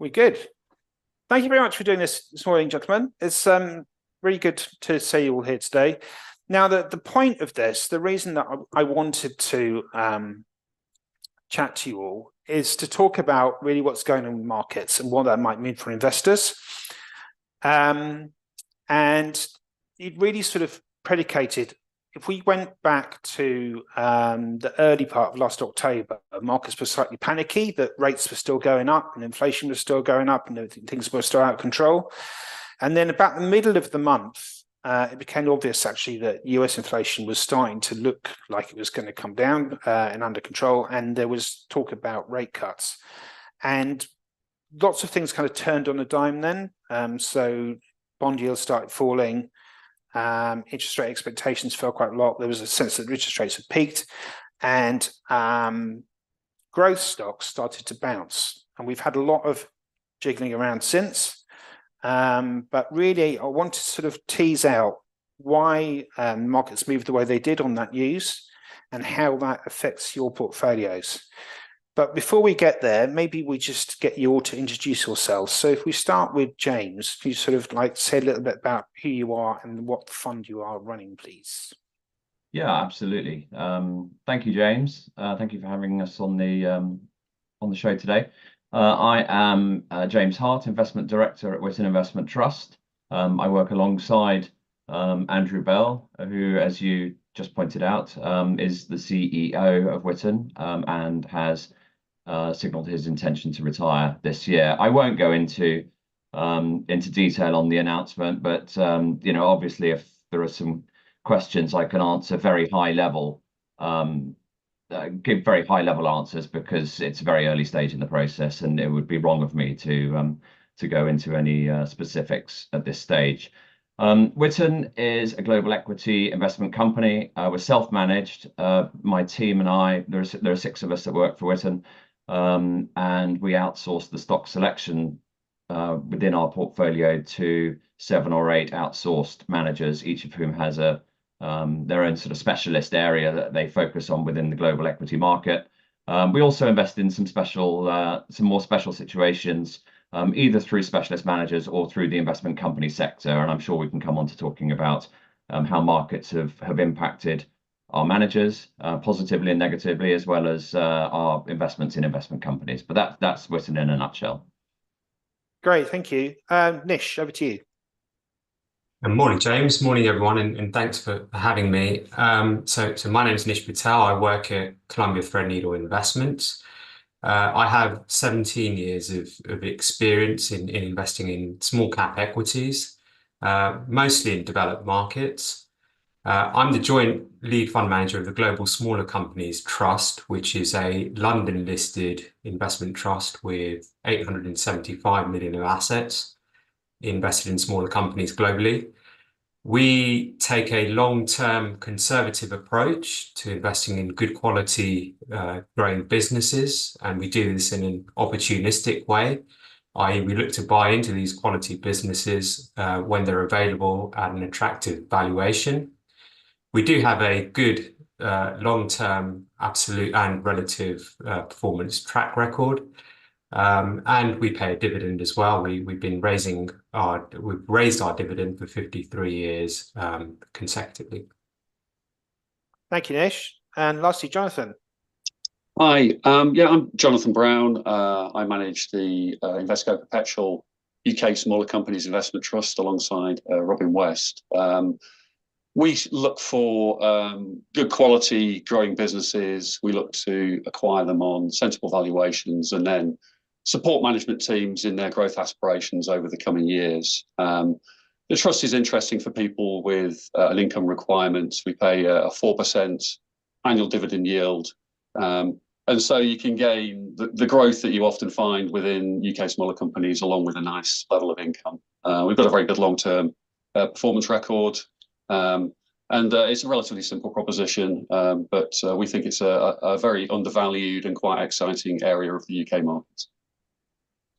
We're good. Thank you very much for doing this morning, gentlemen. It's really good to see you all here today. Now, the point of this, the reason that I wanted to chat to you all is to talk about really what's going on in markets and what that might mean for investors. And it really sort of predicated, if we went back to the early part of last October, markets were slightly panicky that rates were still going up and inflation was still going up and things were still out of control. And then about the middle of the month, it became obvious actually that US inflation was starting to look like it was going to come down and under control. And there was talk about rate cuts. And lots of things kind of turned on a dime then. So bond yields started falling. Interest rate expectations fell quite a lot. There was a sense that interest rates had peaked, and growth stocks started to bounce. And we've had a lot of jiggling around since. But really, I want to sort of tease out why markets moved the way they did on that news and how that affects your portfolios. But before we get there, maybe we just get you all to introduce yourselves. So if we start with James, can you sort of like say a little bit about who you are and what fund you are running, please? Yeah, absolutely. Thank you, James. Thank you for having us on the show today. I am James Hart, Investment Director at Witten Investment Trust. I work alongside Andrew Bell, who, as you just pointed out, is the CEO of Witten and has signaled his intention to retire this year. I won't go into detail on the announcement, but obviously, if there are some questions, I can answer very high level, give very high level answers because it's a very early stage in the process, and it would be wrong of me to go into any specifics at this stage. Witten is a global equity investment company. We're self-managed. My team and I, there are 6 of us that work for Witten. And we outsource the stock selection within our portfolio to 7 or 8 outsourced managers, each of whom has their own sort of specialist area that they focus on within the global equity market. We also invest in some more special situations, either through specialist managers or through the investment company sector. And I'm sure we can come on to talking about how markets have impacted our managers positively and negatively, as well as our investments in investment companies. But that's Witten in a nutshell. Great, thank you. Nish, over to you. Good morning, James. Morning, everyone, and thanks for having me. So my name is Nish Pal. I work at Columbia Threadneedle Investments. I have 17 years of experience in investing in small cap equities, mostly in developed markets. I'm the joint lead fund manager of the Global Smaller Companies Trust, which is a London-listed investment trust with 875 million of assets invested in smaller companies globally. We take a long-term conservative approach to investing in good quality growing businesses, and we do this in an opportunistic way, i.e. we look to buy into these quality businesses when they're available at an attractive valuation. We do have a good long-term absolute and relative performance track record, and we pay a dividend as well. We've raised our dividend for 53 years consecutively. Thank you, Nish. And lastly, Jonathan. Hi, I'm Jonathan Brown. I manage the Invesco Perpetual UK Smaller Companies Investment Trust alongside Robin West. We look for good quality growing businesses. We look to acquire them on sensible valuations and then support management teams in their growth aspirations over the coming years. The trust is interesting for people with an income requirement. We pay a 4% annual dividend yield. And so you can gain the growth that you often find within UK smaller companies along with a nice level of income. We've got a very good long-term performance record. And it's a relatively simple proposition, but we think it's a very undervalued and quite exciting area of the UK market.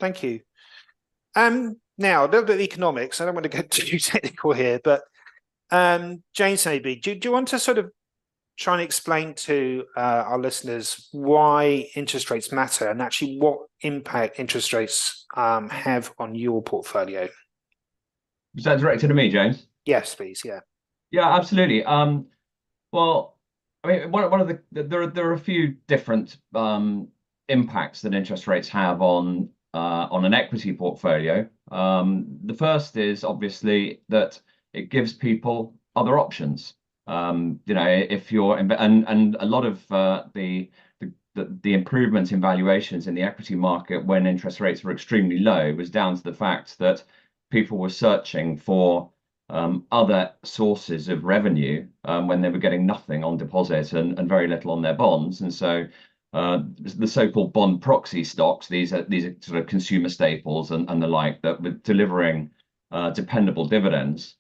Thank you. Now, a little bit of economics. I don't want to get too technical here, but James, maybe, do you want to sort of try and explain to our listeners why interest rates matter and actually what impact interest rates have on your portfolio? Was that directed to me, James? Yes, please. Yeah. Yeah, absolutely. Well, I mean, one of there are a few different impacts that interest rates have on an equity portfolio. The first is obviously that it gives people other options. If you're and a lot of the improvement in valuations in the equity market when interest rates were extremely low was down to the fact that people were searching for other sources of revenue when they were getting nothing on deposit and very little on their bonds. And so the so-called bond proxy stocks, these are sort of consumer staples and the like that were delivering dependable dividends,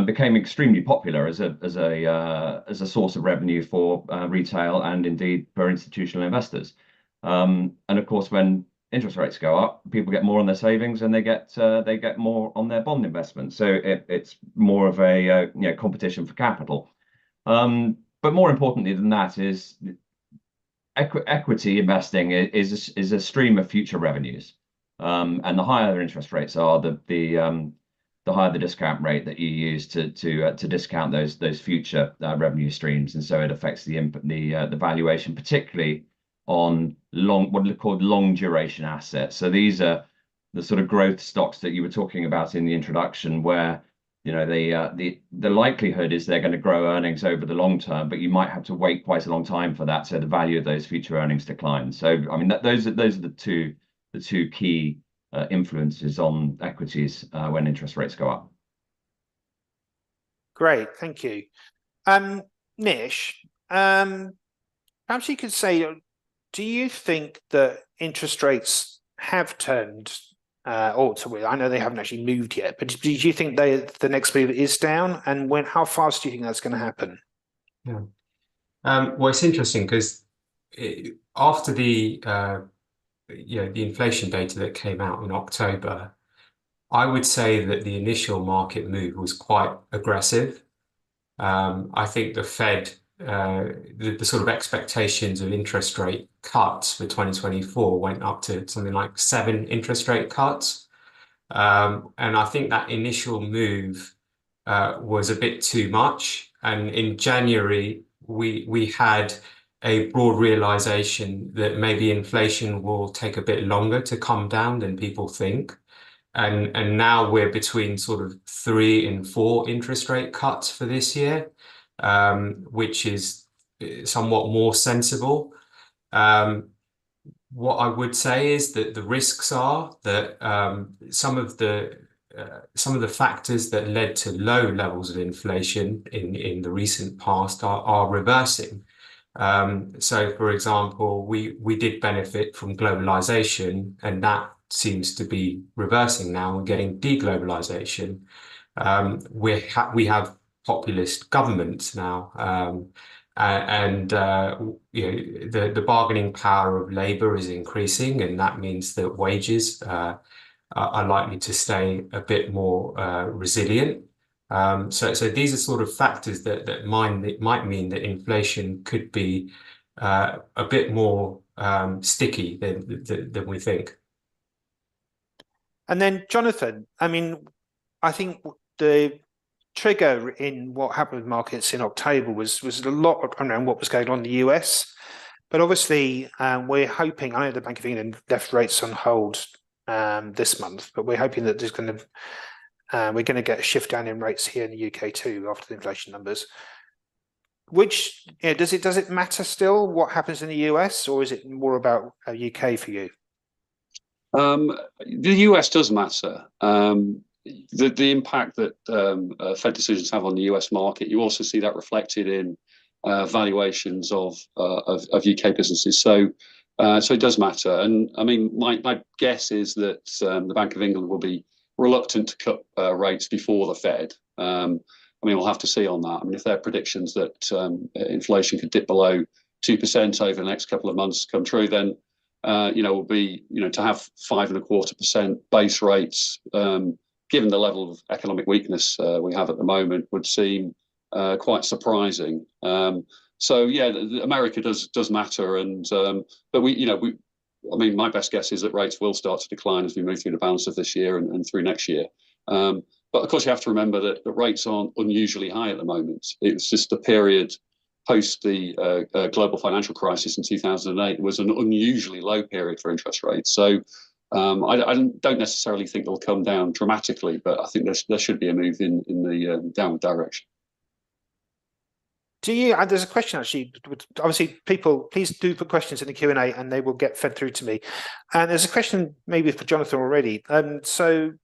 became extremely popular as a source of revenue for retail and indeed for institutional investors. And of course, when interest rates go up, people get more on their savings and they get more on their bond investments. So it's more of a competition for capital. But more importantly than that is equity investing is a stream of future revenues. And the higher the interest rates are, the higher the discount rate that you use to discount those future revenue streams, and so it affects the valuation, particularly on what are called long duration assets. So these are the sort of growth stocks that you were talking about in the introduction, where the likelihood is they're going to grow earnings over the long term, but you might have to wait quite a long time for that, so the value of those future earnings declines. So I mean those are the two key influences on equities when interest rates go up. Great, thank you. Nish, perhaps you could say, do you think that interest rates have turned, I know they haven't actually moved yet, but do you think the next move is down, and how fast do you think that's going to happen? Yeah. Well, it's interesting because after the inflation data that came out in October, I would say that the initial market move was quite aggressive. I think the Fed, the sort of expectations of interest rate cuts for 2024 went up to something like 7 interest rate cuts. And I think that initial move was a bit too much. And in January, we had a broad realization that maybe inflation will take a bit longer to come down than people think. And now we're between sort of 3 and 4 interest rate cuts for this year, which is somewhat more sensible. What I would say is that the risks are that some of the factors that led to low levels of inflation in the recent past are reversing. So, for example, we did benefit from globalization, and that seems to be reversing now. We're getting deglobalization. We have populist governments now, and the bargaining power of labor is increasing, and that means that wages are likely to stay a bit more resilient. So these are sort of factors that might mean that inflation could be a bit more sticky than we think. And then, Jonathan, I mean, I think the trigger in what happened with markets in October was a lot around what was going on in the US. But obviously, we're hoping, I know the Bank of England left rates on hold this month, but we're hoping that we're going to get a shift down in rates here in the UK too after the inflation numbers. Which does it matter still what happens in the US, or is it more about UK for you? The US does matter. The impact that Fed decisions have on the US market, you also see that reflected in valuations of UK businesses. So it does matter. And I mean, my guess is that the Bank of England will be reluctant to cut rates before the Fed. I mean, we'll have to see on that. I mean, if their predictions that inflation could dip below 2% over the next couple of months come true, then will be, to have 5.25% base rates, given the level of economic weakness we have at the moment, would seem quite surprising. So yeah, America does matter, and but I mean, my best guess is that rates will start to decline as we move through the balance of this year and through next year. But of course, you have to remember that the rates aren't unusually high at the moment. It's just a period post the global financial crisis in 2008. It was an unusually low period for interest rates. So I don't necessarily think they'll come down dramatically, but I think there should be a move in the downward direction. There's a question actually, obviously people, please do put questions in the Q&A and they will get fed through to me. And there's a question maybe for Jonathan already. So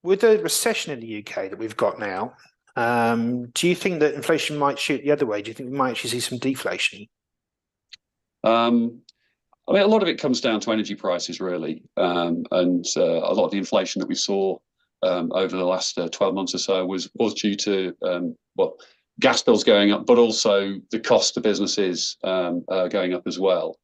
with the recession in the UK that we've got now, do you think that inflation might shoot the other way? Do you think we might actually see some deflation? I mean, a lot of it comes down to energy prices, really. And a lot of the inflation that we saw over the last 12 months or so was due to, gas bills going up, but also the cost to businesses going up as well.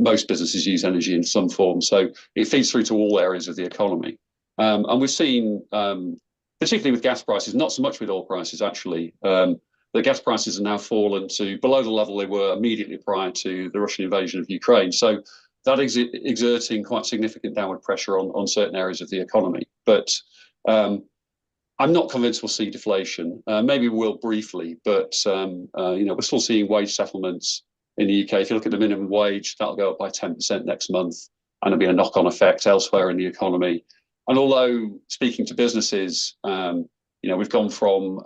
Most businesses use energy in some form, so it feeds through to all areas of the economy. And we've seen, particularly with gas prices, not so much with oil prices actually, the gas prices have now fallen to below the level they were immediately prior to the Russian invasion of Ukraine. So that is exerting quite significant downward pressure on certain areas of the economy. But I'm not convinced we'll see deflation. Maybe we will briefly, but we're still seeing wage settlements in the UK. If you look at the minimum wage, that'll go up by 10% next month, and there'll be a knock-on effect elsewhere in the economy. And although speaking to businesses, we've gone from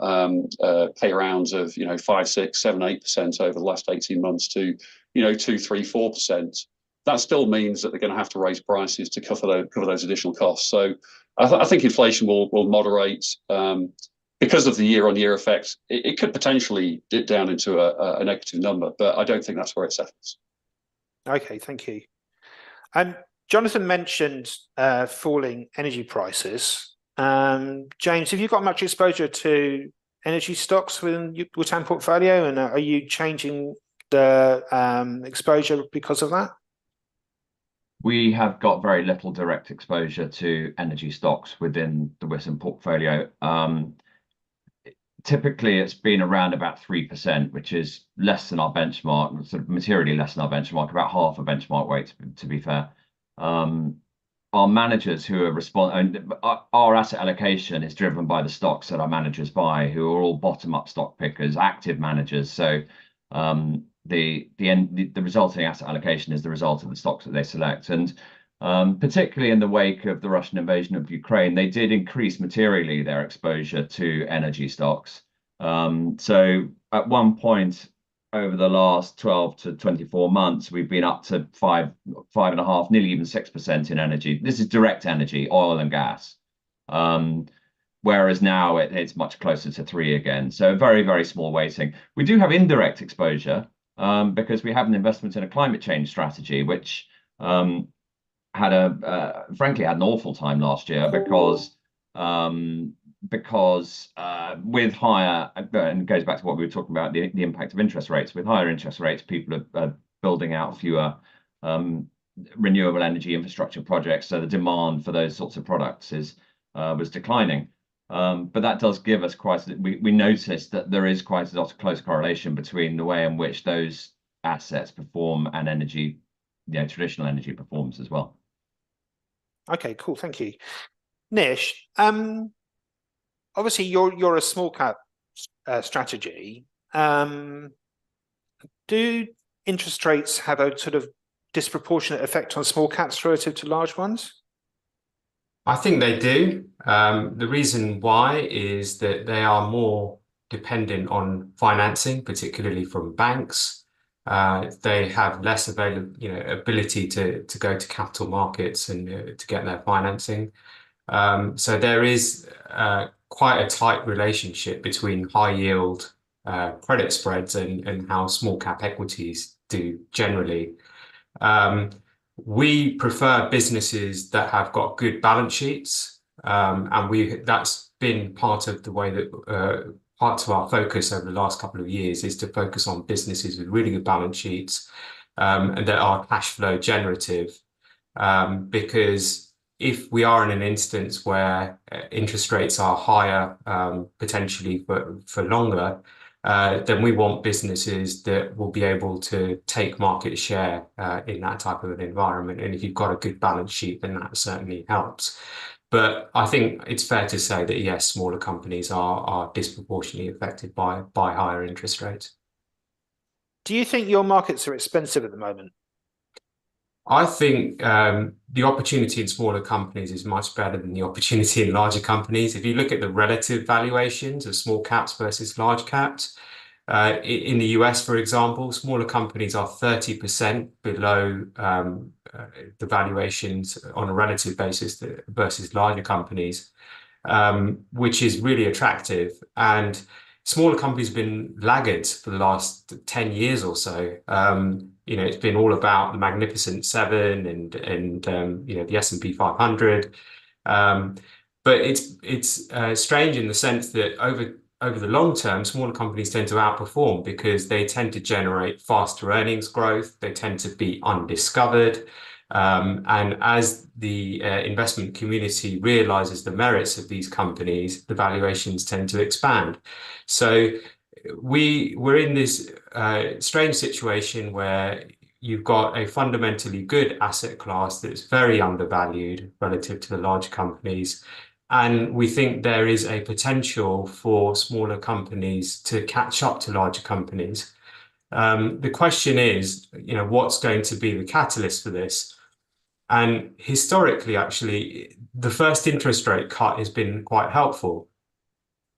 pay rounds of 5, 6, 7, 8% over the last 18 months to 2, 3, 4%. That still means that they're going to have to raise prices to cover those additional costs. So I think inflation will moderate because of the year-on-year effect. It could potentially dip down into a negative number, but I don't think that's where it settles. Okay, thank you. And Jonathan mentioned falling energy prices. James, have you got much exposure to energy stocks within your TAM portfolio, and are you changing the exposure because of that? We have got very little direct exposure to energy stocks within the Wisdom portfolio. Typically, it's been around about 3%, which is less than our benchmark, sort of materially less than our benchmark, about half a benchmark weight, to be fair. Our managers who are our asset allocation is driven by the stocks that our managers buy, who are all bottom-up stock pickers, active managers. So the resulting asset allocation is the result of the stocks that they select. And particularly in the wake of the Russian invasion of Ukraine, they did increase materially their exposure to energy stocks. So at one point over the last 12 to 24 months, we've been up to 5.5, nearly even 6% in energy. This is direct energy, oil and gas. Whereas now it's much closer to 3 again. So very, very small weighting. We do have indirect exposure because we have an investment in a climate change strategy, which had frankly had an awful time last year because with higher, and it goes back to what we were talking about, the impact of interest rates. With higher interest rates, people are building out fewer renewable energy infrastructure projects, so the demand for those sorts of products was declining. But that does give us we noticed that there is quite a lot of close correlation between the way in which those assets perform and energy, traditional energy performs as well. Okay, cool, thank you. Nish, obviously you're a small cap strategy. Do interest rates have a sort of disproportionate effect on small caps relative to large ones? I think they do. The reason why is that they are more dependent on financing, particularly from banks. They have less ability to go to capital markets and to get their financing. So there is quite a tight relationship between high yield credit spreads and how small cap equities do generally. We prefer businesses that have got good balance sheets, and that's been part of the way that part of our focus over the last couple of years is to focus on businesses with really good balance sheets and that are cash flow generative. Because if we are in an instance where interest rates are higher potentially for longer, then we want businesses that will be able to take market share in that type of an environment. And if you've got a good balance sheet, then that certainly helps. But I think it's fair to say that, yes, smaller companies are disproportionately affected by higher interest rates. Do you think your markets are expensive at the moment? I think the opportunity in smaller companies is much better than the opportunity in larger companies. If you look at the relative valuations of small caps versus large caps, in the US, for example, smaller companies are 30% below the valuations on a relative basis versus larger companies, which is really attractive. And smaller companies have been laggards for the last 10 years or so. It's been all about the Magnificent Seven and the S&P 500. But it's strange in the sense that over the long term, smaller companies tend to outperform because they tend to generate faster earnings growth. They tend to be undiscovered. And as the investment community realizes the merits of these companies, the valuations tend to expand. So we're in this strange situation where you've got a fundamentally good asset class that's very undervalued relative to the large companies. And we think there is a potential for smaller companies to catch up to larger companies. The question is, what's going to be the catalyst for this? And historically, actually, the first interest rate cut has been quite helpful.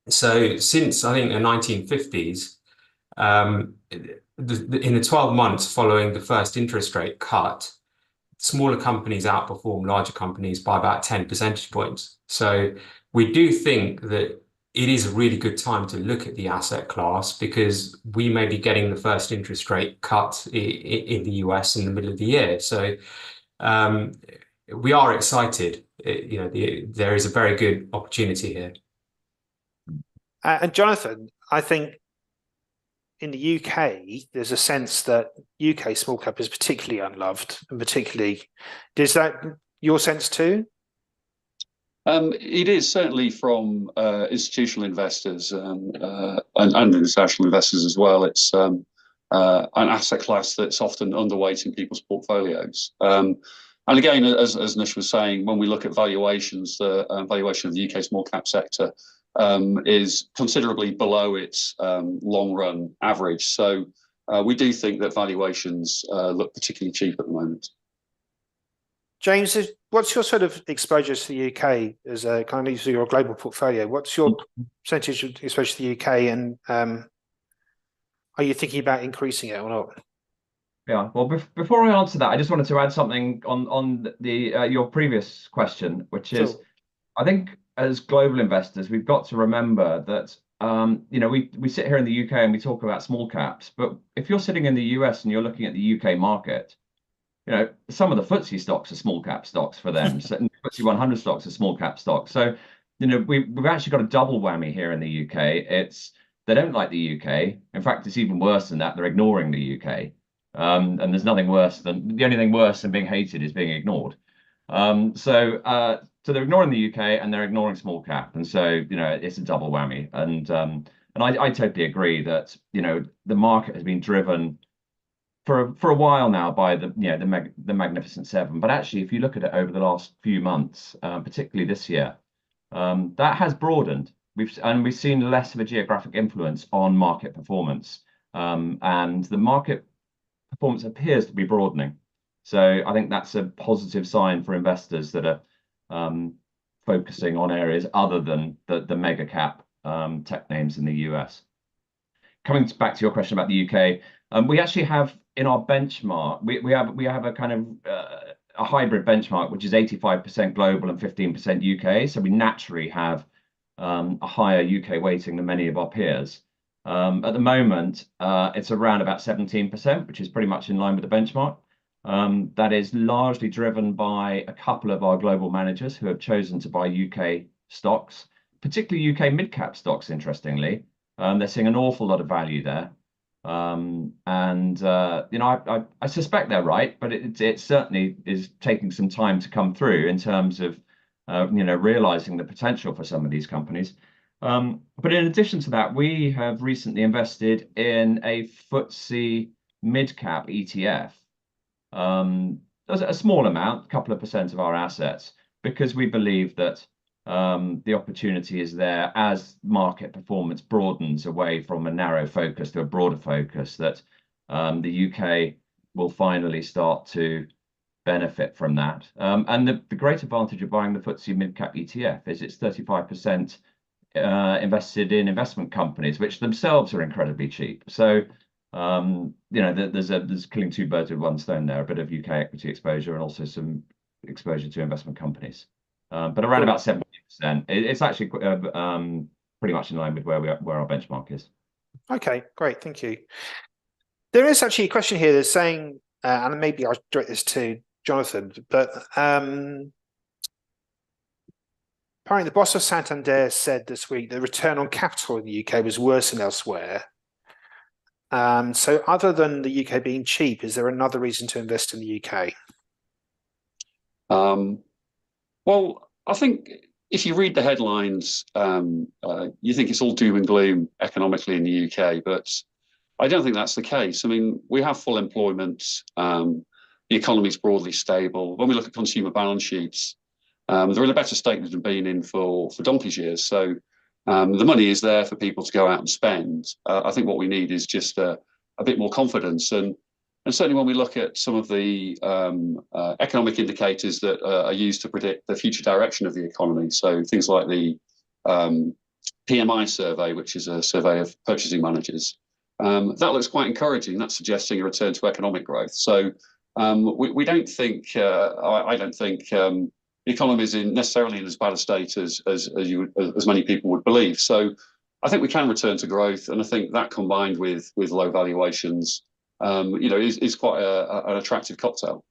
So since, I think, the 1950s, in the 12 months following the first interest rate cut, smaller companies outperform larger companies by about 10 percentage points. So we do think that it is a really good time to look at the asset class because we may be getting the first interest rate cut in the US in the middle of the year. So we are excited. There is a very good opportunity here. And Jonathan, I think in the UK, there's a sense that UK small cap is particularly unloved, and particularly, is that your sense too? It is certainly from institutional investors and international investors as well. It's an asset class that's often underweight in people's portfolios. And again, as Nish was saying, when we look at valuations, the valuation of the UK small cap sector is considerably below its long-run average. So we do think that valuations look particularly cheap at the moment. James, what's your sort of exposure to the UK as a kind of your global portfolio? What's your percentage of exposure to the UK, and are you thinking about increasing it or not? Yeah, well, before I answer that, I just wanted to add something on the your previous question, which is, I think as global investors, we've got to remember that we sit here in the UK and we talk about small caps, but if you're sitting in the US and you're looking at the UK market, some of the FTSE stocks are small cap stocks for them. So the FTSE 100 stocks are small cap stocks. So we've actually got a double whammy here in the UK. They don't like the UK. In fact, it's even worse than that. They're ignoring the UK. And there's nothing worse than the only thing worse than being hated is being ignored. So they're ignoring the UK and they're ignoring small cap, and so it's a double whammy. And I totally agree that the market has been driven for a while now by the Magnificent Seven. But actually, if you look at it over the last few months, particularly this year, that has broadened. We've seen less of a geographic influence on market performance, and the market performance appears to be broadening. So I think that's a positive sign for investors that are focusing on areas other than the mega cap tech names in the US. Coming back to your question about the UK, we actually have in our benchmark, we have a kind of a hybrid benchmark, which is 85% global and 15% UK. So we naturally have a higher UK weighting than many of our peers. At the moment, it's around about 17%, which is pretty much in line with the benchmark. That is largely driven by a couple of our global managers who have chosen to buy UK stocks, particularly UK mid-cap stocks, interestingly. They're seeing an awful lot of value there. I suspect they're right, but it certainly is taking some time to come through in terms of realizing the potential for some of these companies. But in addition to that, we have recently invested in a FTSE mid-cap ETF. A small amount, a couple of percent of our assets, because we believe that the opportunity is there as market performance broadens away from a narrow focus to a broader focus, that the UK will finally start to benefit from that. And the great advantage of buying the FTSE mid-cap ETF is it's 35% invested in investment companies, which themselves are incredibly cheap. So there's killing two birds with one stone there, a bit of UK equity exposure and also some exposure to investment companies. But around about 70%. It's actually pretty much in line with where our benchmark is. Okay, great, thank you. There is actually a question here that's saying, and maybe I'll direct this to Jonathan, but apparently the boss of Santander said this week that return on capital in the UK was worse than elsewhere. So other than the UK being cheap, is there another reason to invest in the UK? Well, I think if you read the headlines, you think it's all doom and gloom economically in the UK, but I don't think that's the case. I mean, we have full employment. The economy is broadly stable. When we look at consumer balance sheets, they're in a better state than they've been in for donkey's years. So the money is there for people to go out and spend. I think what we need is just a bit more confidence. And certainly when we look at some of the economic indicators that are used to predict the future direction of the economy, so things like the PMI survey, which is a survey of purchasing managers, that looks quite encouraging. That's suggesting a return to economic growth. So we don't think, I don't think the economy is necessarily in as bad a state as many people would believe. So I think we can return to growth, and I think that combined with low valuations, is quite an attractive cocktail.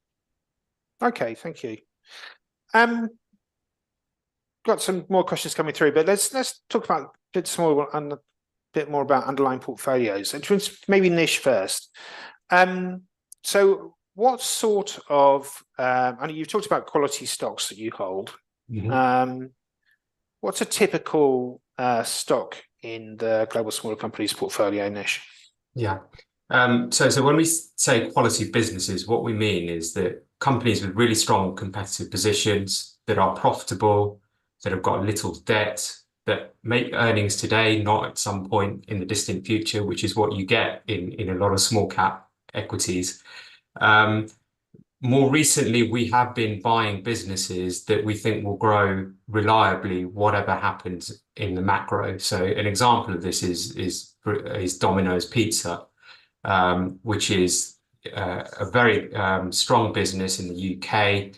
Okay, thank you. Got some more questions coming through, but let's talk about a bit more about underlying portfolios. And maybe Nish first. So what sort of, I know you've talked about quality stocks that you hold. Mm-hmm. What's a typical stock in the global smaller companies portfolio, Nish? Yeah. So when we say quality businesses, what we mean is that companies with really strong competitive positions that are profitable, that have got little debt, that make earnings today, not at some point in the distant future, which is what you get in a lot of small cap equities. More recently, we have been buying businesses that we think will grow reliably, whatever happens in the macro. So an example of this is Domino's Pizza, which is a very strong business in the UK.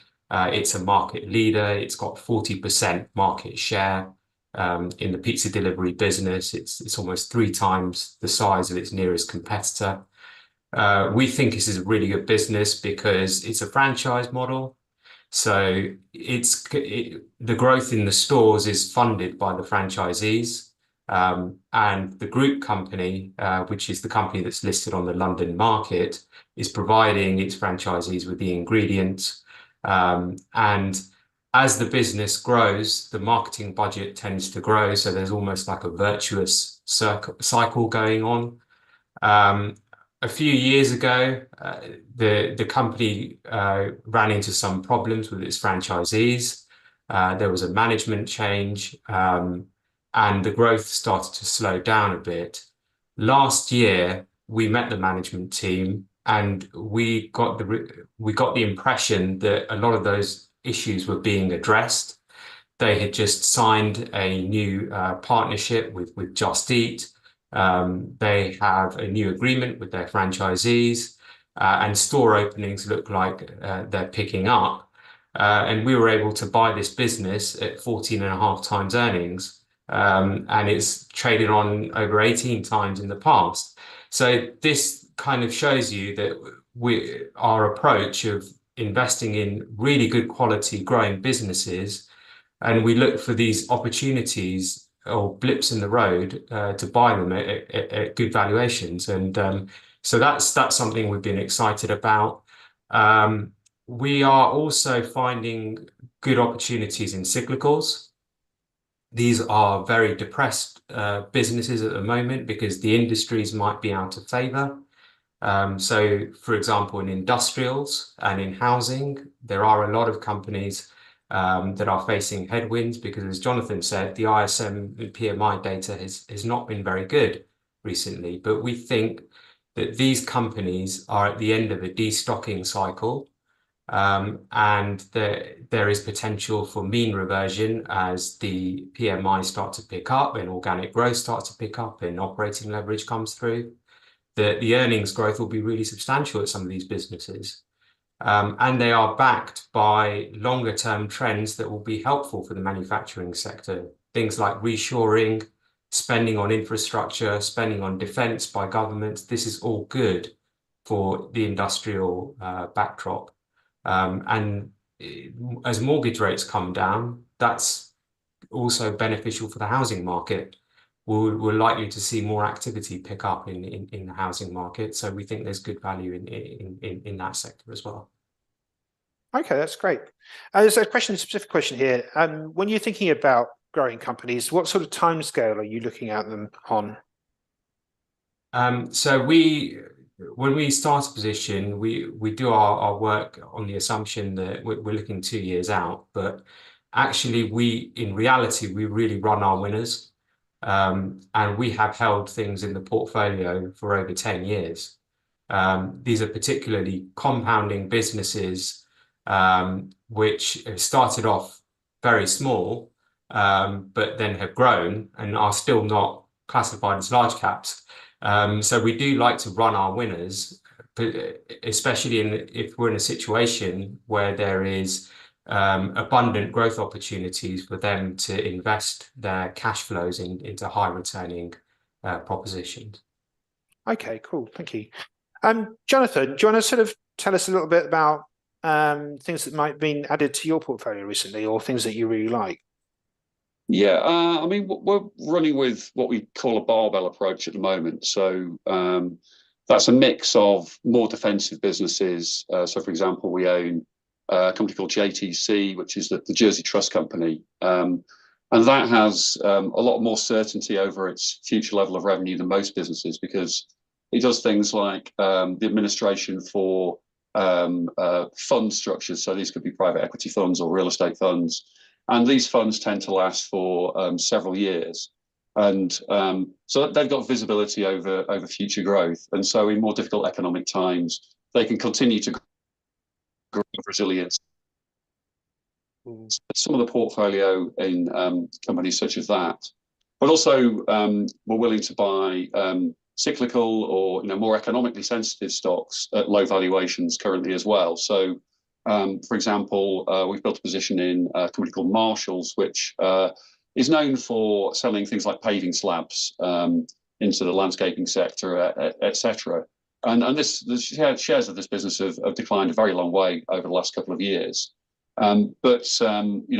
It's a market leader. It's got 40% market share in the pizza delivery business. It's almost 3 times the size of its nearest competitor. We think this is a really good business because it's a franchise model. So the growth in the stores is funded by the franchisees. And the group company, which is the company that's listed on the London market, is providing its franchisees with the ingredients. And as the business grows, the marketing budget tends to grow. So there's almost like a virtuous cycle going on. A few years ago, the company ran into some problems with its franchisees. There was a management change, and the growth started to slow down a bit. Last year, we met the management team, and we got the impression that a lot of those issues were being addressed. They had just signed a new partnership with Just Eat. They have a new agreement with their franchisees, and store openings look like they're picking up. And we were able to buy this business at 14.5 times earnings, and it's traded on over 18 times in the past. So this kind of shows you that our approach of investing in really good quality growing businesses, and we look for these opportunities or blips in the road to buy them at good valuations. And so that's something we've been excited about. We are also finding good opportunities in cyclicals. These are very depressed businesses at the moment because the industries might be out of favor. So, for example, in industrials and in housing, there are a lot of companies that are facing headwinds because, as Jonathan said, the ISM and PMI data has not been very good recently. But we think that these companies are at the end of a destocking cycle, and there is potential for mean reversion as the PMI start to pick up and organic growth starts to pick up and operating leverage comes through. The earnings growth will be really substantial at some of these businesses. And they are backed by longer term trends that will be helpful for the manufacturing sector. Things like reshoring, spending on infrastructure, spending on defense by governments. This is all good for the industrial backdrop. And as mortgage rates come down, that's also beneficial for the housing market. We're likely to see more activity pick up in the housing market. So we think there's good value in that sector as well. Okay, that's great. There's a specific question here. When you're thinking about growing companies, what sort of timescale are you looking at them on? So when we start a position, we do our work on the assumption that we're looking 2 years out, but actually in reality, we really run our winners. And we have held things in the portfolio for over 10 years. These are particularly compounding businesses, which started off very small, but then have grown and are still not classified as large caps. So we do like to run our winners, especially if we're in a situation where there is abundant growth opportunities for them to invest their cash flows into high returning propositions. Okay, cool. Thank you. Jonathan, do you want to sort of tell us a little bit about things that might have been added to your portfolio recently or things that you really like? Yeah, I mean, we're running with what we call a barbell approach at the moment. So that's a mix of more defensive businesses. So, for example, we own a company called JTC, which is the Jersey Trust Company. And that has a lot more certainty over its future level of revenue than most businesses because it does things like the administration for fund structures. So these could be private equity funds or real estate funds. And these funds tend to last for several years. And so they've got visibility over future growth. And so in more difficult economic times, they can continue to grow resilience. Some of the portfolio in companies such as that. But also we're willing to buy cyclical or more economically sensitive stocks at low valuations currently as well. So for example, we've built a position in a company called Marshalls, which is known for selling things like paving slabs into the landscaping sector, etc. And the shares of this business have declined a very long way over the last couple of years. But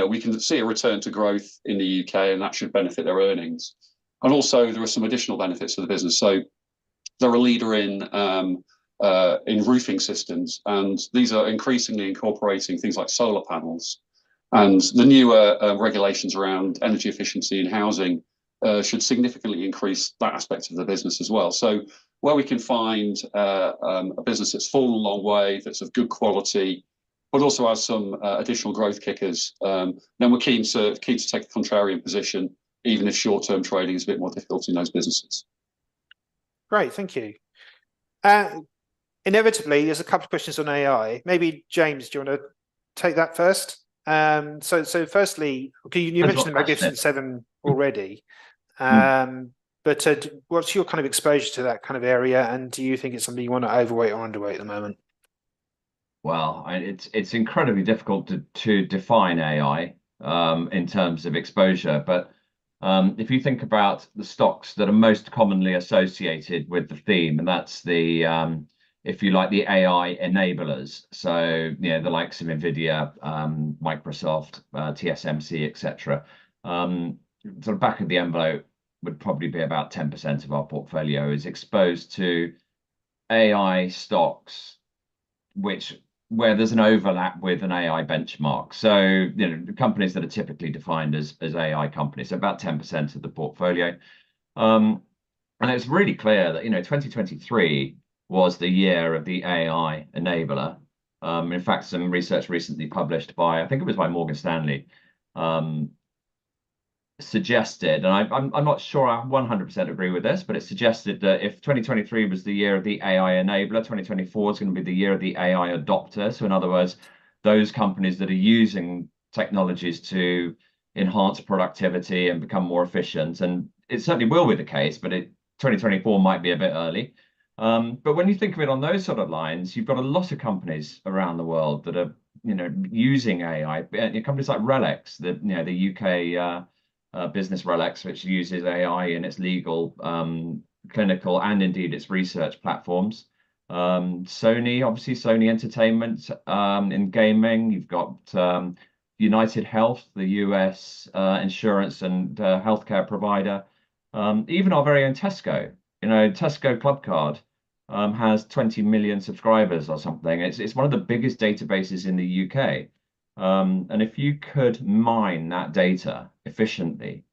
we can see a return to growth in the UK, and that should benefit their earnings. And also, there are some additional benefits to the business. So they're a leader in roofing systems, and these are increasingly incorporating things like solar panels. And the newer regulations around energy efficiency in housing should significantly increase that aspect of the business as well. So where we can find a business that's fallen a long way, that's of good quality, but also has some additional growth kickers, then we're keen to take a contrarian position, even if short-term trading is a bit more difficult in those businesses. Great, thank you. Inevitably, there's a couple of questions on AI. Maybe James, do you want to take that first? So firstly, you mentioned the Magnificent Seven already, but what's your kind of exposure to that kind of area, and do you think it's something you want to overweight or underweight at the moment? Well, it's incredibly difficult to define AI in terms of exposure, but if you think about the stocks that are most commonly associated with the theme, and that's the if you like, the AI enablers. So, the likes of NVIDIA, Microsoft, TSMC, etc. Sort of back of the envelope would probably be about 10% of our portfolio is exposed to AI stocks, which where there's an overlap with an AI benchmark. So, the companies that are typically defined as AI companies, about 10% of the portfolio. And it's really clear that, 2023 was the year of the AI enabler. In fact, some research recently published by, I think it was by Morgan Stanley, suggested, and I'm not sure I 100% agree with this, but it suggested that if 2023 was the year of the AI enabler, 2024 is going to be the year of the AI adopter. So in other words, those companies that are using technologies to enhance productivity and become more efficient. And it certainly will be the case, but 2024 might be a bit early. But when you think of it on those sort of lines, you've got a lot of companies around the world that are, using AI. Companies like RELX, the UK business RELX, which uses AI in its legal, clinical, and indeed its research platforms. Sony, obviously Sony Entertainment in gaming. You've got United Health, the US insurance and healthcare provider. Even our very own Tesco. Tesco Clubcard has 20 million subscribers or something. It's one of the biggest databases in the UK. And if you could mine that data efficiently,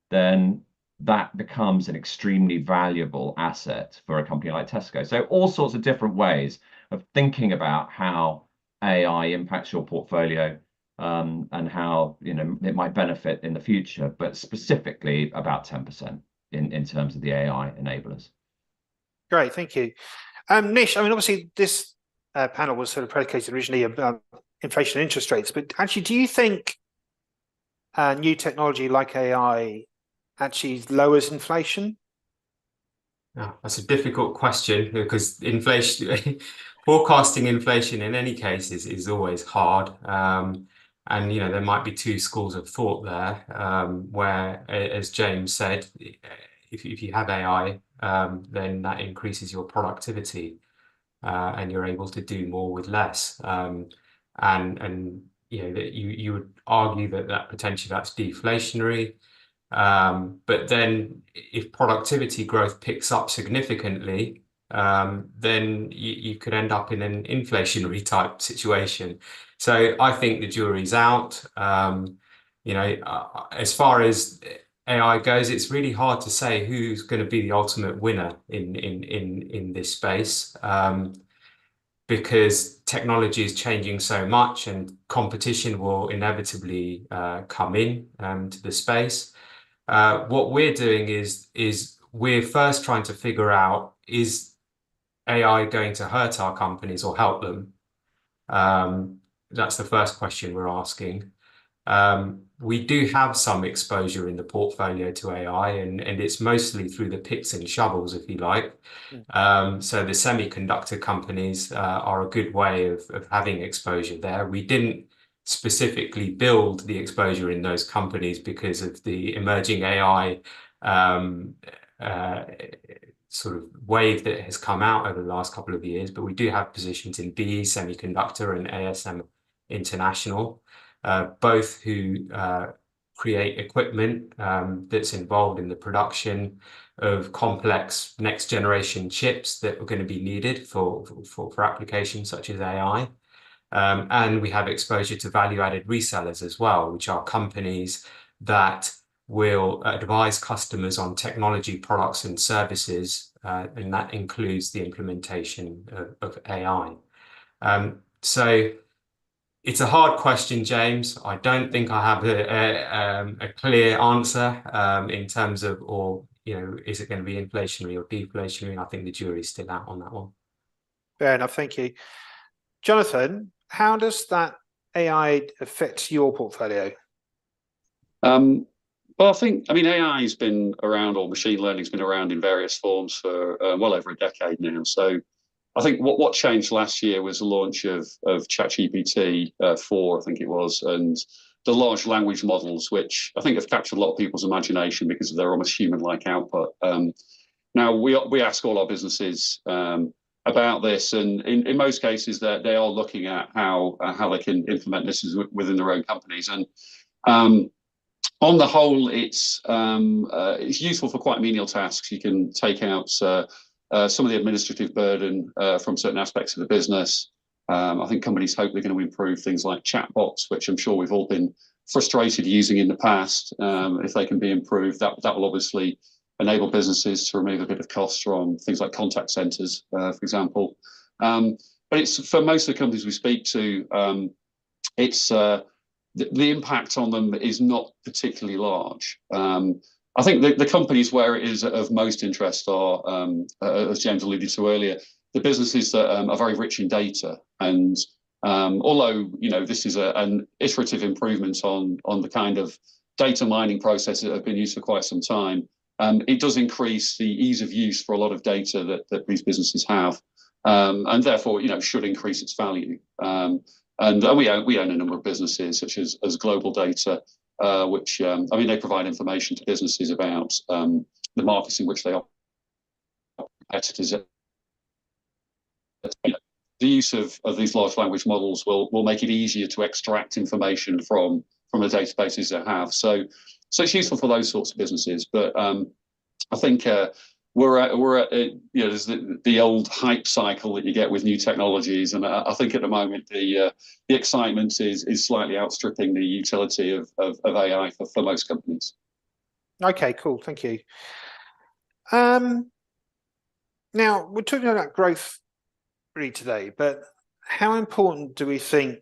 then that becomes an extremely valuable asset for a company like Tesco. So all sorts of different ways of thinking about how AI impacts your portfolio, and how it might benefit in the future, but specifically about 10% in terms of the AI enablers. Great, thank you. Nish, obviously this panel was sort of predicated originally about inflation and interest rates, but actually, do you think new technology like AI actually lowers inflation? Oh, that's a difficult question, because inflation, forecasting inflation in any case is always hard. And there might be two schools of thought there, where, as James said, if you have AI, then that increases your productivity, and you're able to do more with less. And that you would argue that potentially that's deflationary. But then if productivity growth picks up significantly, then you could end up in an inflationary type situation. So I think the jury's out. As far as AI goes, it's really hard to say who's going to be the ultimate winner in this space, because technology is changing so much and competition will inevitably come in to the space. What we're doing is we're first trying to figure out, is AI going to hurt our companies or help them? That's the first question we're asking. We do have some exposure in the portfolio to AI, and it's mostly through the picks and shovels, if you like. So the semiconductor companies are a good way of having exposure there. We didn't specifically build the exposure in those companies because of the emerging AI sort of wave that has come out over the last couple of years, but we do have positions in BE Semiconductor and ASM International, both who create equipment that's involved in the production of complex next generation chips that are going to be needed for applications such as AI. And we have exposure to value-added resellers as well, which are companies that will advise customers on technology products and services, and that includes the implementation of AI. So it's a hard question, James. I don't think I have a clear answer in terms of, is it going to be inflationary or deflationary? I think the jury's still out on that one. Fair enough, thank you. Jonathan, how does that AI affect your portfolio? Well, AI has been around, or machine learning has been around in various forms for well over a decade now. So I think what changed last year was the launch of ChatGPT 4, I think it was, and the large language models, which I think have captured a lot of people's imagination because of their almost human-like output. Now, we ask all our businesses about this, and in most cases, they are looking at how they can implement this within their own companies. And on the whole, it's useful for quite menial tasks. You can take out some of the administrative burden from certain aspects of the business. I think companies hope they're going to improve things like chatbots, which I'm sure we've all been frustrated using in the past. If they can be improved, that will obviously enable businesses to remove a bit of cost from things like contact centers, for example. But it's for most of the companies we speak to, it's the impact on them is not particularly large. I think the companies where it is of most interest are, as James alluded to earlier, the businesses that are very rich in data. And although this is an iterative improvement on the kind of data mining processes that have been used for quite some time, it does increase the ease of use for a lot of data that these businesses have, and therefore should increase its value. And we own a number of businesses such as Global Data, which they provide information to businesses about the markets in which they are competitors. The use of these large language models will make it easier to extract information from the databases they have. So it's useful for those sorts of businesses. But I think we're at there's the old hype cycle that you get with new technologies, and I think at the moment the excitement is slightly outstripping the utility of AI for most companies. Okay, cool, thank you. Now we're talking about growth really today, but how important do we think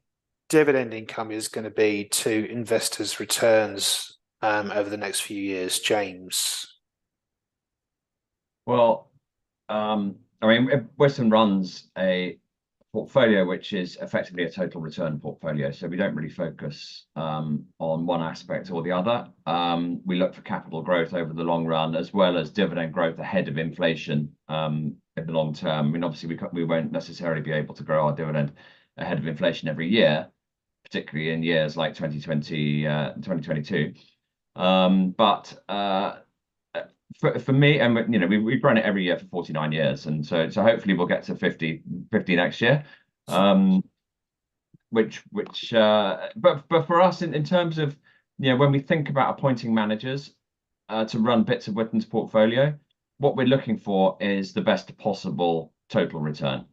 dividend income is going to be to investors' returns over the next few years, James? Well, Western runs a portfolio which is effectively a total return portfolio. So we don't really focus on one aspect or the other. We look for capital growth over the long run, as well as dividend growth ahead of inflation in the long term. Obviously, we won't necessarily be able to grow our dividend ahead of inflation every year, particularly in years like 2020, 2022. But for me, and we've grown it every year for 49 years, and so hopefully we'll get to 50 next year. But for us, in terms of when we think about appointing managers to run bits of Witten's portfolio, what we're looking for is the best possible total return.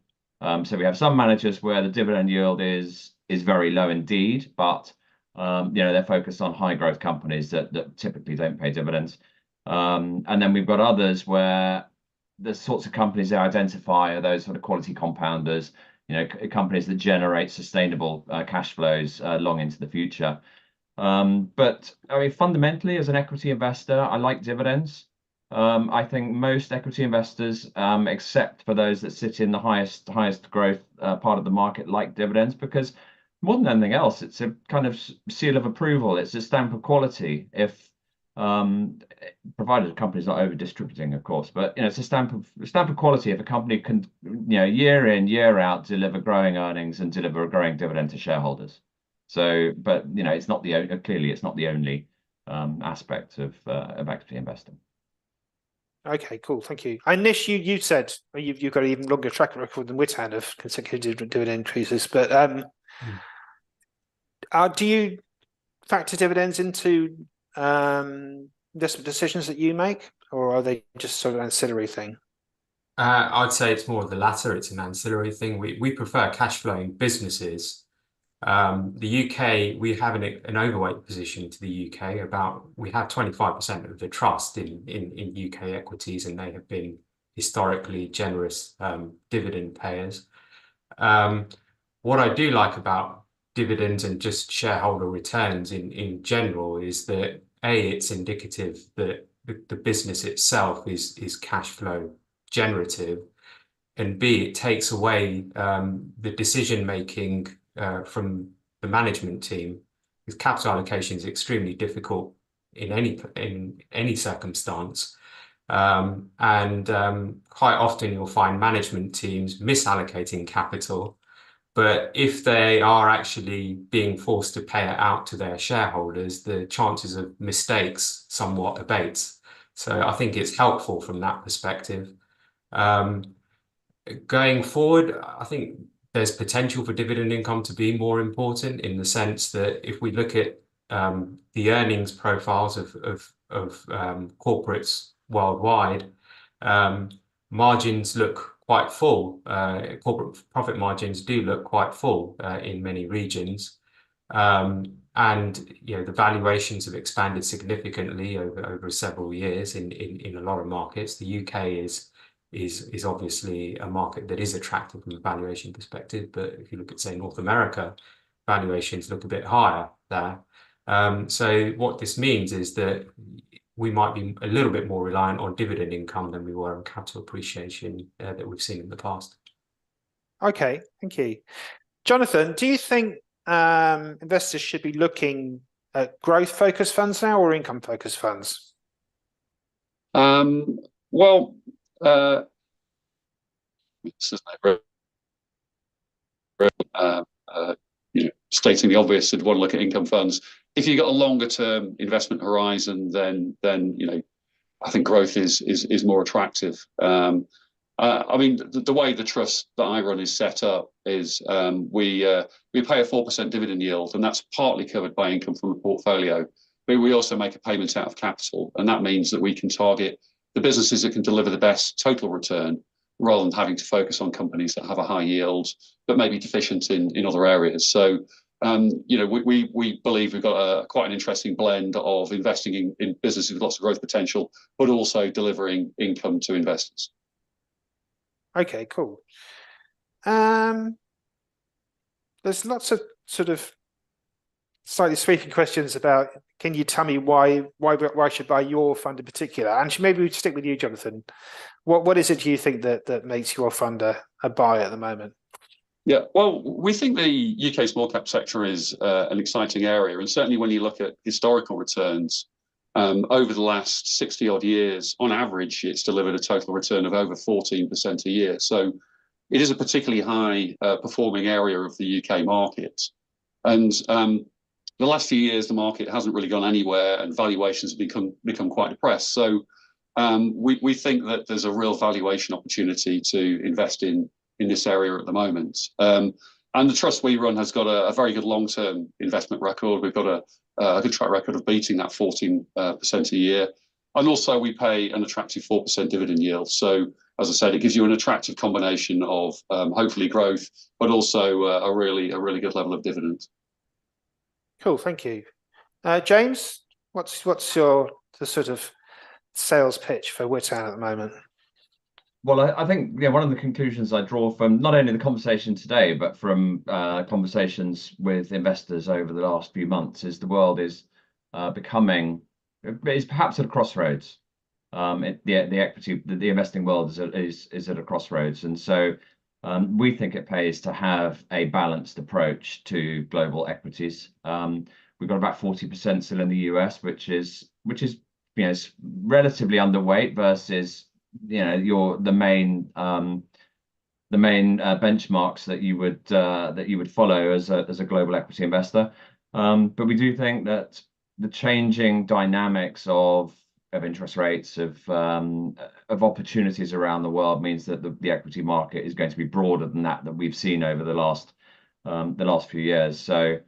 So we have some managers where the dividend yield is very low indeed, but they're focused on high growth companies that typically don't pay dividends. And then we've got others where the sorts of companies they identify are those sort of quality compounders, companies that generate sustainable cash flows long into the future. But fundamentally, as an equity investor, I like dividends. I think most equity investors, except for those that sit in the highest growth part of the market, like dividends, because more than anything else, it's a kind of seal of approval. It's a stamp of quality. If provided the company's not over distributing, of course, but it's a stamp of quality if a company can year in, year out deliver growing earnings and deliver a growing dividend to shareholders. So, but it's not clearly it's not the only aspect of equity investing. Okay, cool, thank you. And Nish, you said you've got an even longer track record than Witten of consecutive dividend increases, but do you factor dividends into investment decisions that you make, or are they just sort of an ancillary thing? I'd say it's more of the latter. It's an ancillary thing. We prefer cash flowing businesses. The UK, we have an overweight position to the UK. We have 25% of the trust in UK equities, and they have been historically generous dividend payers. What I do like about dividends and just shareholder returns in general is that it's indicative that the business itself is cash flow generative, and B, it takes away the decision making from the management team, because capital allocation is extremely difficult in any circumstance, and quite often you'll find management teams misallocating capital. But if they are actually being forced to pay it out to their shareholders, the chances of mistakes somewhat abate. So I think it's helpful from that perspective. Going forward, I think there's potential for dividend income to be more important, in the sense that if we look at the earnings profiles of corporates worldwide, margins look quite full. Corporate profit margins do look quite full in many regions. And the valuations have expanded significantly over several years in a lot of markets. The UK is obviously a market that is attractive from a valuation perspective, but if you look at, say, North America, valuations look a bit higher there. So what this means is that we might be a little bit more reliant on dividend income than we were on capital appreciation that we've seen in the past. Okay, thank you. Jonathan, do you think investors should be looking at growth-focused funds now or income-focused funds? Well, stating the obvious, I'd want to look at income funds. If you've got a longer-term investment horizon, then I think growth is more attractive. I mean, the way the trust that I run is set up is we pay a 4% dividend yield, and that's partly covered by income from the portfolio. But we also make a payment out of capital, and that means that we can target the businesses that can deliver the best total return, rather than having to focus on companies that have a high yield but may be deficient in other areas. So, we believe we've got quite an interesting blend of investing in businesses with lots of growth potential, but also delivering income to investors. Okay, cool. There's lots of sort of slightly sweeping questions about, can you tell me why I should buy your fund in particular? And maybe we stick with you, Jonathan. What is it you think that makes your fund a buy at the moment? Yeah, well, we think the UK small cap sector is an exciting area, and certainly when you look at historical returns, over the last 60 odd years, on average, it's delivered a total return of over 14% a year. So it is a particularly high performing area of the UK market. And the last few years, the market hasn't really gone anywhere, and valuations have become quite depressed. So we think that there's a real valuation opportunity to invest in this area at the moment. And the trust we run has got a very good long-term investment record. We've got a good track record of beating that 14% a year. And also we pay an attractive 4% dividend yield. So as I said, it gives you an attractive combination of hopefully growth, but also a really good level of dividend. Cool, thank you. James, what's the sort of sales pitch for Whittown at the moment? Well, I think one of the conclusions I draw from not only the conversation today, but from conversations with investors over the last few months, is the world is perhaps at a crossroads. The investing world is at a crossroads, and so we think it pays to have a balanced approach to global equities. We've got about 40% still in the US, which is relatively underweight versus the main benchmarks that you would follow as a global equity investor. But we do think that the changing dynamics of interest rates, of opportunities around the world, means that the equity market is going to be broader than that we've seen over the last few years. So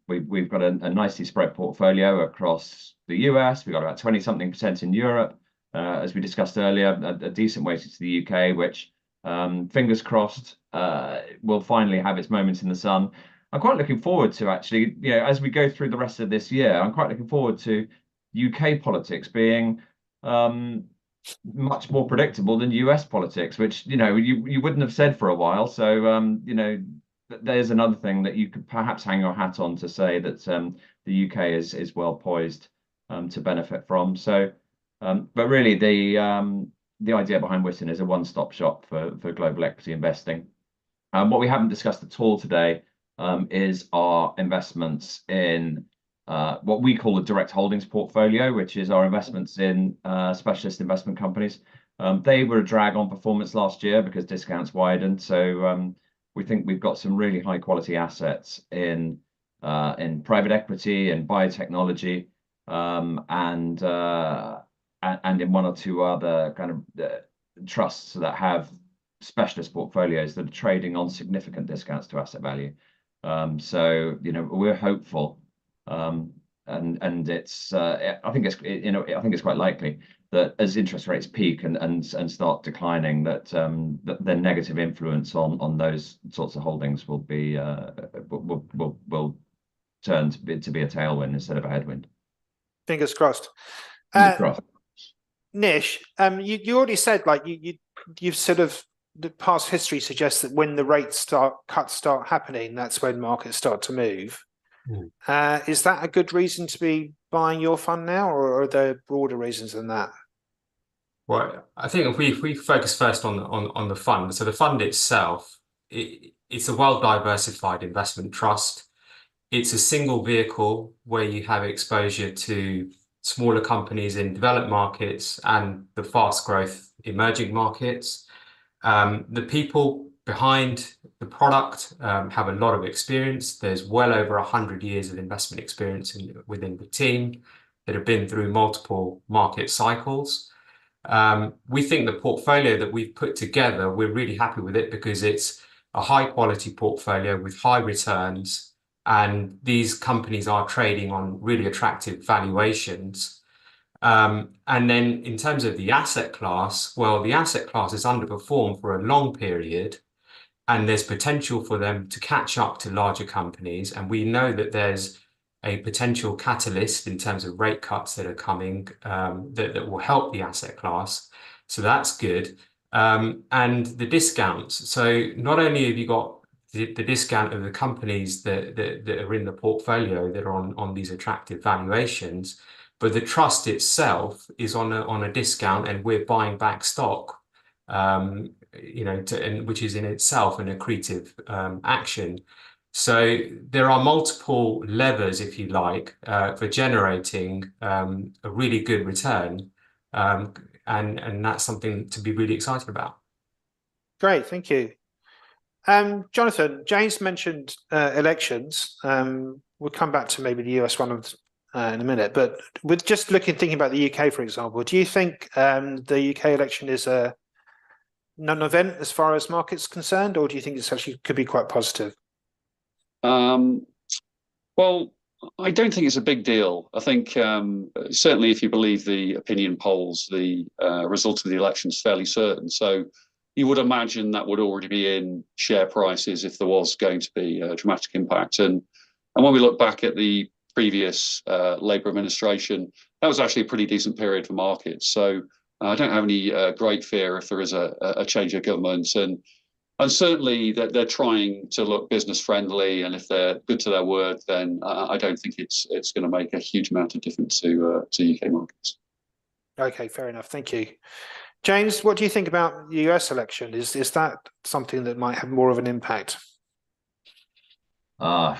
we've got a nicely spread portfolio across the US. We've got about 20-something% in Europe. As we discussed earlier, a decent weighting to the UK, which, fingers crossed, will finally have its moments in the sun. I'm quite looking forward to, actually, as we go through the rest of this year, I'm quite looking forward to UK politics being much more predictable than US politics, which, you wouldn't have said for a while. So, there's another thing that you could perhaps hang your hat on to say that the UK is well poised to benefit from. So, but really, the idea behind Whittown is a one-stop shop for global equity investing. What we haven't discussed at all today is our investments in what we call the direct holdings portfolio, which is our investments in specialist investment companies. They were a drag on performance last year because discounts widened. So we think we've got some really high quality assets in private equity and biotechnology, and in one or two other kind of trusts that have specialist portfolios that are trading on significant discounts to asset value. So we're hopeful and it's I think it's I think it's quite likely that as interest rates peak and start declining, that the negative influence on those sorts of holdings will be will turn to be a tailwind instead of a headwind. Fingers crossed. Fingers crossed. Nish, you already said, like, you've sort of, the past history suggests that when the cuts start happening, that's when markets start to move. Is that a good reason to be buying your fund now, or are there broader reasons than that? Well, I think if we focus first on the fund, so the fund itself, it's a well-diversified investment trust. It's a single vehicle where you have exposure to smaller companies in developed markets and the fast growth emerging markets. The people behind the product have a lot of experience. There's well over 100 years of investment experience within the team that have been through multiple market cycles. We think the portfolio that we've put together, we're really happy with it because it's a high quality portfolio with high returns, and these companies are trading on really attractive valuations. And then in terms of the asset class, well, the asset class has underperformed for a long period, and there's potential for them to catch up to larger companies. And we know that there's a potential catalyst in terms of rate cuts that are coming that will help the asset class. So that's good. And the discounts. So not only have you got the discount of the companies that are in the portfolio that are on these attractive valuations, but the trust itself is on a discount, and we're buying back stock, which is in itself an accretive action. So there are multiple levers, if you like, for generating a really good return, and that's something to be really excited about. Great, thank you. Jonathan, James mentioned elections. We'll come back to maybe the US one in a minute, but with just thinking about the UK, for example, do you think the UK election is a non-event as far as markets concerned, or do you think it's actually could be quite positive? Well, I don't think it's a big deal. I think certainly if you believe the opinion polls, the result of the election is fairly certain. So you would imagine that would already be in share prices if there was going to be a dramatic impact. And when we look back at the previous Labour administration, that was actually a pretty decent period for markets. So I don't have any great fear if there is a change of government. And certainly that they're trying to look business friendly, and if they're good to their word, then I don't think it's going to make a huge amount of difference to UK markets. Okay, fair enough. Thank you. James, what do you think about the US election? Is that something that might have more of an impact? Yeah,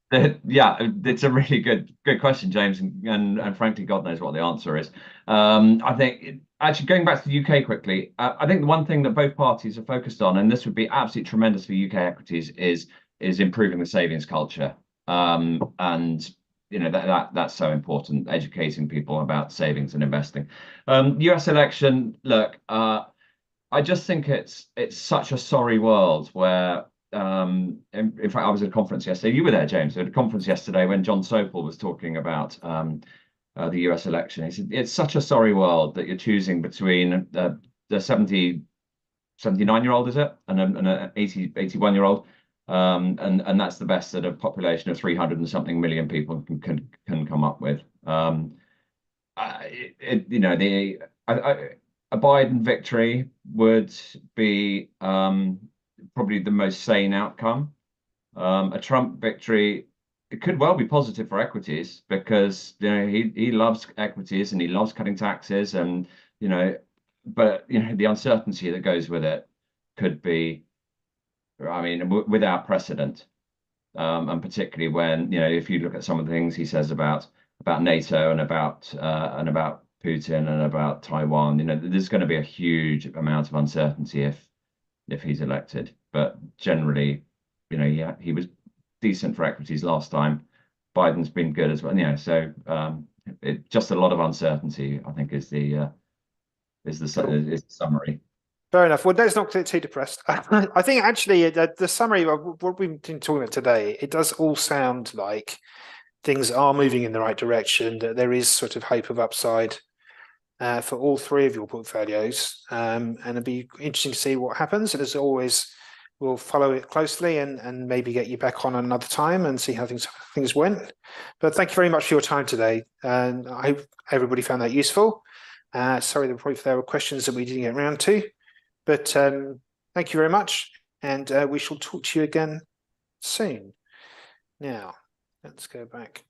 it's a really good question, James, and frankly, God knows what the answer is. I think actually going back to the UK quickly, I think the one thing that both parties are focused on, and this would be absolutely tremendous for UK equities, is improving the savings culture, and that's so important, educating people about savings and investing. US election, look, I just think it's such a sorry world where. In fact, I was at a conference yesterday. You were there, James, at a conference yesterday when John Sopel was talking about the US election. He said, it's such a sorry world that you're choosing between the 79-year-old, is it, and an 81-year-old, and that's the best that a population of 300 and something million people can come up with. A Biden victory would be probably the most sane outcome. A Trump victory, it could well be positive for equities because he loves equities and he loves cutting taxes, and but the uncertainty that goes with it could be, I mean, without precedent, and particularly when if you look at some of the things he says about NATO and about Putin and about Taiwan, there's going to be a huge amount of uncertainty if he's elected. But generally, he was decent for equities last time. Biden's been good as well. So just a lot of uncertainty, I think, is the summary. Fair enough. Well, let's not get too depressed. I think actually the summary of what we've been talking about today, it does all sound like things are moving in the right direction, that there is sort of hope of upside for all three of your portfolios. And it'd be interesting to see what happens. And as always, we'll follow it closely and maybe get you back on another time and see how things went. But thank you very much for your time today. And I hope everybody found that useful. Sorry if there were questions that we didn't get around to. But thank you very much, and we shall talk to you again soon. Now, let's go back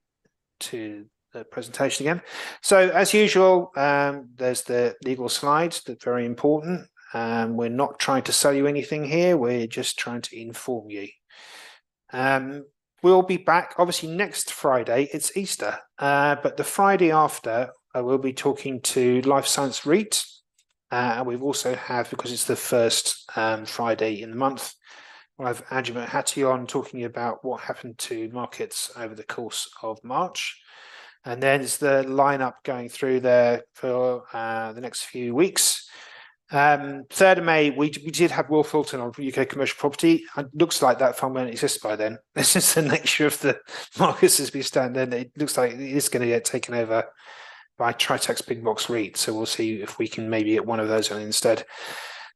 to the presentation again. So, as usual, there's the legal slides. That's very important. We're not trying to sell you anything here. We're just trying to inform you. We'll be back, obviously, next Friday. It's Easter, but the Friday after, we'll be talking to Life Science REIT. And we've also have, because it's the first Friday in the month, we'll have Ajima Hatti on talking about what happened to markets over the course of March. And then it's the lineup going through there for the next few weeks. 3rd of May, we did have Will Fulton on UK commercial property. It looks like that fund won't exist by then. It's just the nature of the markets as we stand then. It looks like it is going to get taken over by Tritex Big Box REIT. So we'll see if we can maybe get one of those on instead.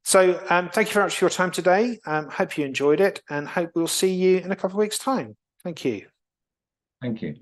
So thank you very much for your time today. Hope you enjoyed it and hope we'll see you in a couple of weeks' time. Thank you. Thank you.